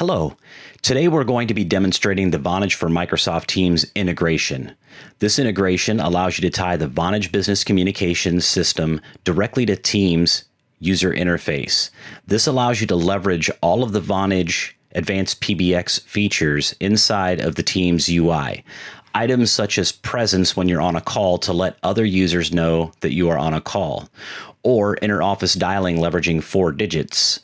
Hello. Today we're going to be demonstrating the Vonage for Microsoft Teams integration. This integration allows you to tie the Vonage Business Communications system directly to Teams user interface. This allows you to leverage all of the Vonage advanced PBX features inside of the Teams UI. Items such as presence when you're on a call to let other users know that you are on a call, or inter-office dialing leveraging 4 digits.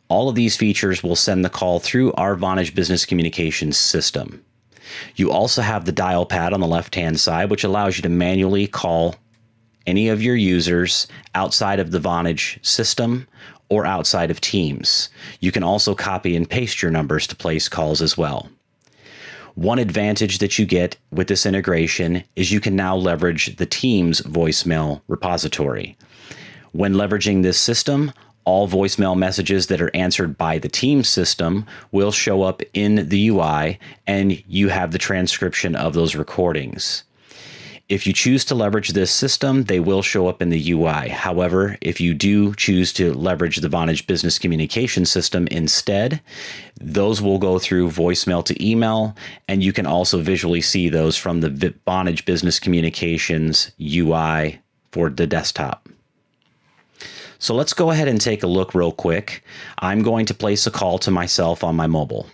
All of these features will send the call through our Vonage Business Communications system. You also have the dial pad on the left-hand side, which allows you to manually call any of your users outside of the Vonage system or outside of Teams. You can also copy and paste your numbers to place calls as well. One advantage that you get with this integration is you can now leverage the Teams voicemail repository. When leveraging this system, all voicemail messages that are answered by the Teams system will show up in the UI, and you have the transcription of those recordings. If you choose to leverage this system, they will show up in the UI. However, if you do choose to leverage the Vonage Business Communication system instead, those will go through voicemail to email, and you can also visually see those from the Vonage Business Communications UI for the desktop. So let's go ahead and take a look real quick. I'm going to place a call to myself on my mobile.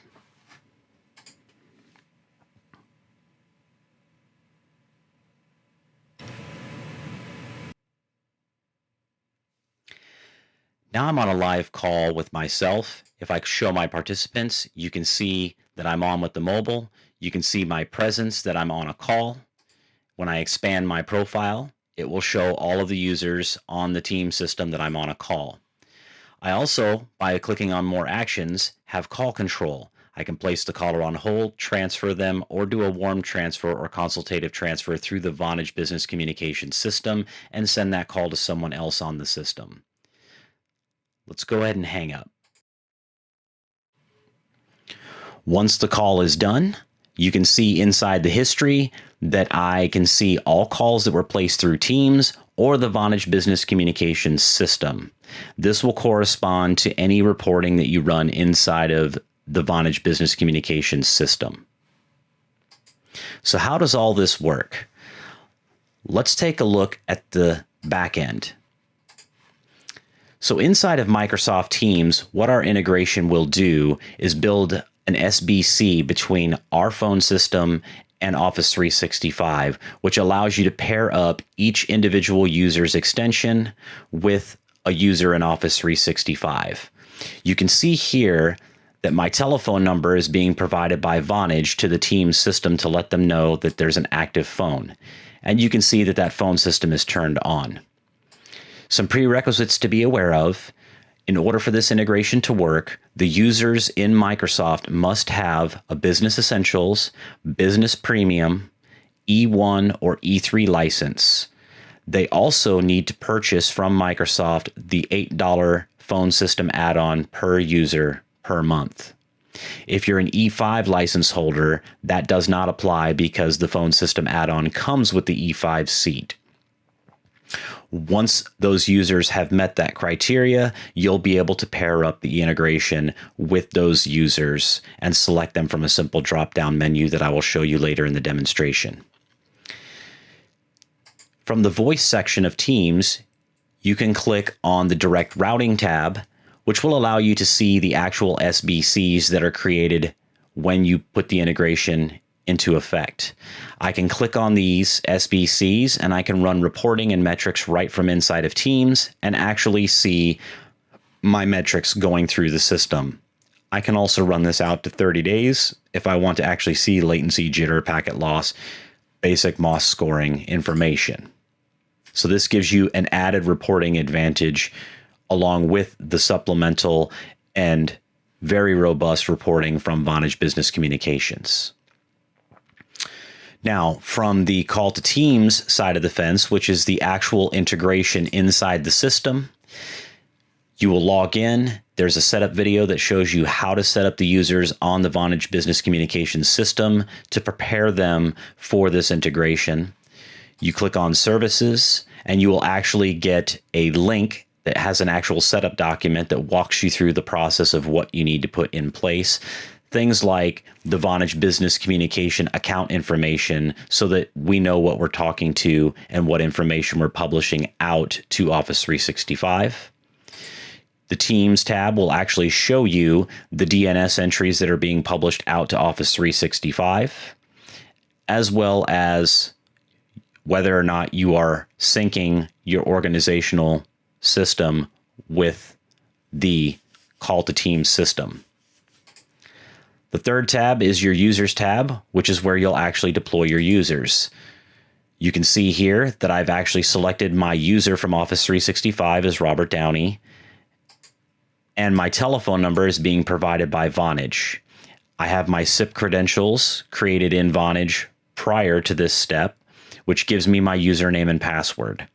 Now I'm on a live call with myself. If I show my participants, you can see that I'm on with the mobile. You can see my presence that I'm on a call. When I expand my profile, it will show all of the users on the Teams system that I'm on a call. I also, by clicking on more actions, have call control. I can place the caller on hold, transfer them, or do a warm transfer or consultative transfer through the Vonage Business Communication system and send that call to someone else on the system. Let's go ahead and hang up. Once the call is done, you can see inside the history that I can see all calls that were placed through Teams or the Vonage Business Communications system. This will correspond to any reporting that you run inside of the Vonage Business Communications system. So how does all this work? Let's take a look at the back end. So inside of Microsoft Teams, what our integration will do is build an SBC between our phone system and Office 365, which allows you to pair up each individual user's extension with a user in Office 365. You can see here that my telephone number is being provided by Vonage to the Teams system to let them know that there's an active phone. And you can see that that phone system is turned on. Some prerequisites to be aware of. In order for this integration to work, the users in Microsoft must have a Business Essentials, Business Premium, E1 or E3 license. They also need to purchase from Microsoft the $8 phone system add-on per user per month. If you're an E5 license holder, that does not apply because the phone system add-on comes with the E5 seat. Once those users have met that criteria, you'll be able to pair up the integration with those users and select them from a simple drop-down menu that I will show you later in the demonstration. From the voice section of Teams, you can click on the direct routing tab, which will allow you to see the actual SBCs that are created when you put the integration into effect. I can click on these SBCs and I can run reporting and metrics right from inside of Teams and actually see my metrics going through the system. I can also run this out to 30 days if I want to actually see latency, jitter, packet loss, basic MOS scoring information. So this gives you an added reporting advantage along with the supplemental and very robust reporting from Vonage Business Communications. Now, from the call to Teams side of the fence, which is the actual integration inside the system, you will log in. There's a setup video that shows you how to set up the users on the Vonage Business Communications system to prepare them for this integration. You click on Services, and you will actually get a link that has an actual setup document that walks you through the process of what you need to put in place. Things like the Vonage business communication account information so that we know what we're talking to and what information we're publishing out to Office 365. The Teams tab will actually show you the DNS entries that are being published out to Office 365, as well as whether or not you are syncing your organizational system with the Call to Teams system. The third tab is your Users tab, which is where you'll actually deploy your users. You can see here that I've actually selected my user from Office 365 as Robert Downey, and my telephone number is being provided by Vonage. I have my SIP credentials created in Vonage prior to this step, which gives me my username and password.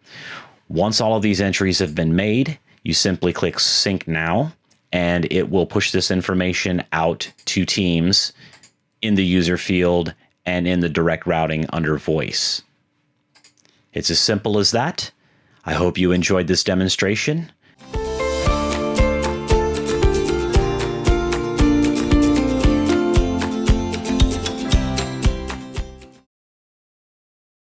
Once all of these entries have been made, you simply click Sync Now, and it will push this information out to Teams in the user field and in the direct routing under Voice. It's as simple as that. I hope you enjoyed this demonstration.